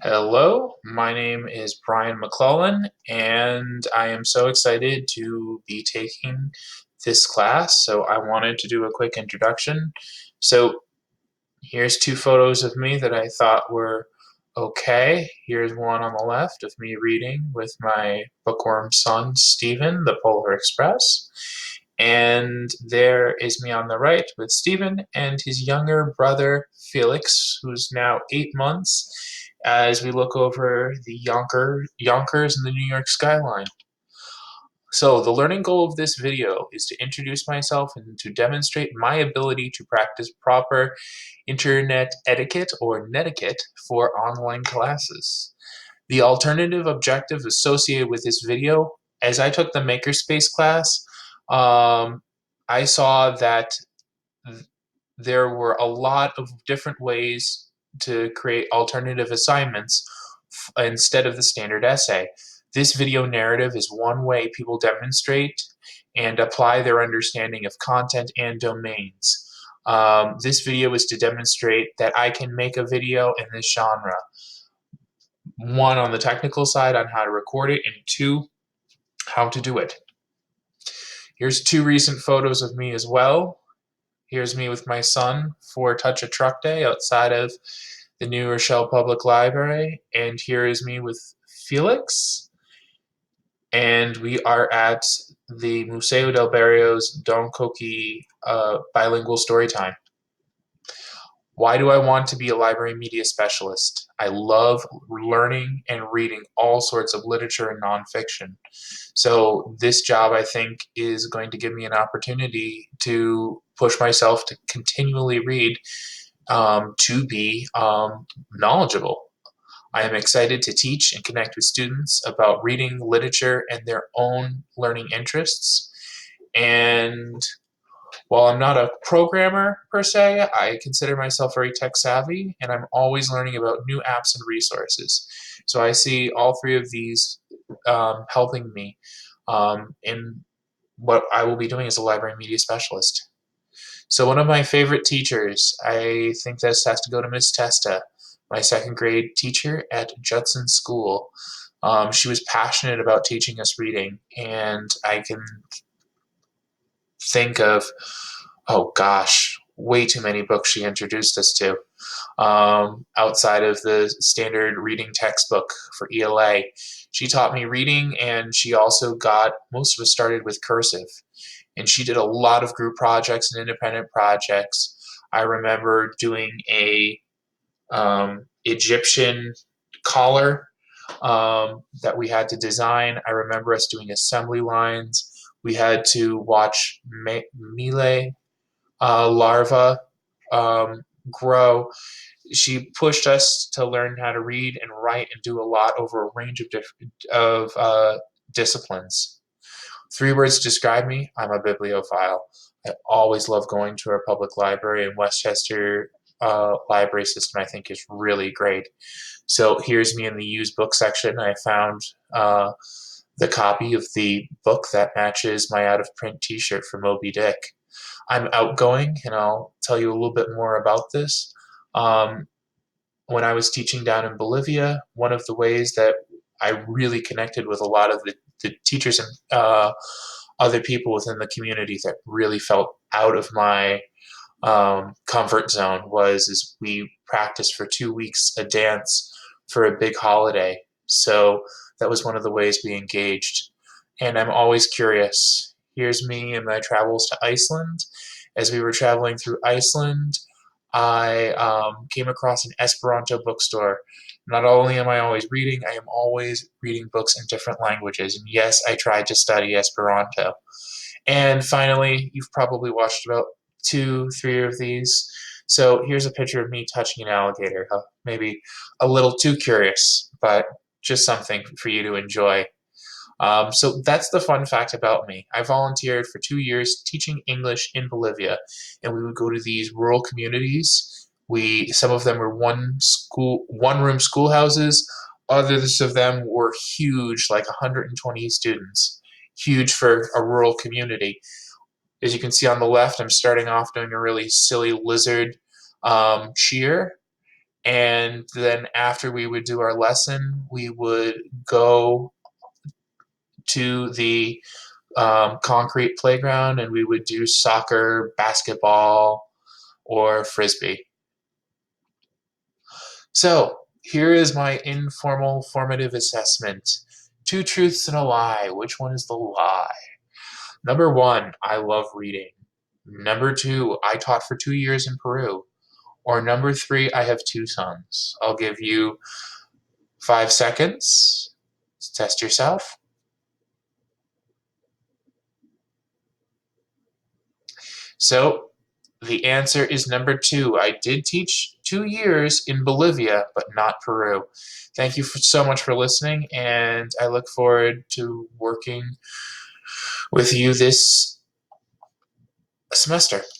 Hello, my name is Brian McClellan, and I am so excited to be taking this class. So, I wanted to do a quick introduction. So, here's two photos of me that I thought were okay. Here's one on the left of me reading with my bookworm son, Stephen, The Polar Express. And there is me on the right with Stephen and his younger brother, Felix, who's now 8 months, as we look over the Yonkers and the New York skyline. So the learning goal of this video is to introduce myself and to demonstrate my ability to practice proper internet etiquette or netiquette for online classes. The alternative objective associated with this video, as I took the Makerspace class, um, I saw that there were a lot of different ways to create alternative assignments instead of the standard essay. This video narrative is one way people demonstrate and apply their understanding of content and domains. This video is to demonstrate that I can make a video in this genre. One, on the technical side on how to record it, and two, how to do it. Here's two recent photos of me as well. Here's me with my son for Touch a Truck Day outside of the New Rochelle Public Library. And here is me with Felix. And we are at the Museo del Barrio's Don Coqui bilingual story time. Why do I want to be a library media specialist? I love learning and reading all sorts of literature and nonfiction. So this job, I think, is going to give me an opportunity to push myself to continually read, to be knowledgeable. I am excited to teach and connect with students about reading, literature, and their own learning interests. And while I'm not a programmer per se, I consider myself very tech savvy, and I'm always learning about new apps and resources. So I see all three of these helping me in what I will be doing as a library media specialist. So one of my favorite teachers, I think this has to go to Miss Testa, my second grade teacher at Judson School. She was passionate about teaching us reading, and I can think of, oh gosh, way too many books she introduced us to, outside of the standard reading textbook for ELA. She taught me reading, and she also got most of us started with cursive. And she did a lot of group projects and independent projects. I remember doing a Egyptian collar that we had to design. I remember us doing assembly lines. We had to watch Mealy larva grow. She pushed us to learn how to read and write and do a lot over a range of different disciplines. Three words to describe me: I'm a bibliophile. I always love going to our public library, and Westchester library system I think is really great. So here's me in the used book section. I found the copy of the book that matches my out of print t-shirt for Moby Dick. I'm outgoing, and I'll tell you a little bit more about this. Um, when I was teaching down in Bolivia, one of the ways that I really connected with a lot of the teachers and other people within the community that really felt out of my comfort zone is we practiced for 2 weeks a dance for a big holiday. So that was one of the ways we engaged. And I'm always curious. Here's me in my travels to Iceland. As we were traveling through Iceland, I came across an Esperanto bookstore. Not only am I always reading, I am always reading books in different languages. And yes, I tried to study Esperanto. And finally, you've probably watched about two, three of these. So here's a picture of me touching an alligator. Maybe a little too curious, but just something for you to enjoy. So that's the fun fact about me. I volunteered for 2 years teaching English in Bolivia, and we would go to these rural communities. Some of them were one room schoolhouses. Others of them were huge, like 120 students, huge for a rural community. As you can see on the left, I'm starting off doing a really silly lizard cheer. And then after we would do our lesson, we would go to the concrete playground and we would do soccer, basketball, or frisbee. So here is my informal formative assessment. 2 truths and a lie. Which one is the lie? Number 1, I love reading. Number 2, I taught for 2 years in Peru. Or number 3, I have 2 sons. I'll give you 5 seconds to test yourself. So the answer is number 2. I did teach 2 years in Bolivia, but not Peru. Thank you so much for listening, and I look forward to working with you this semester.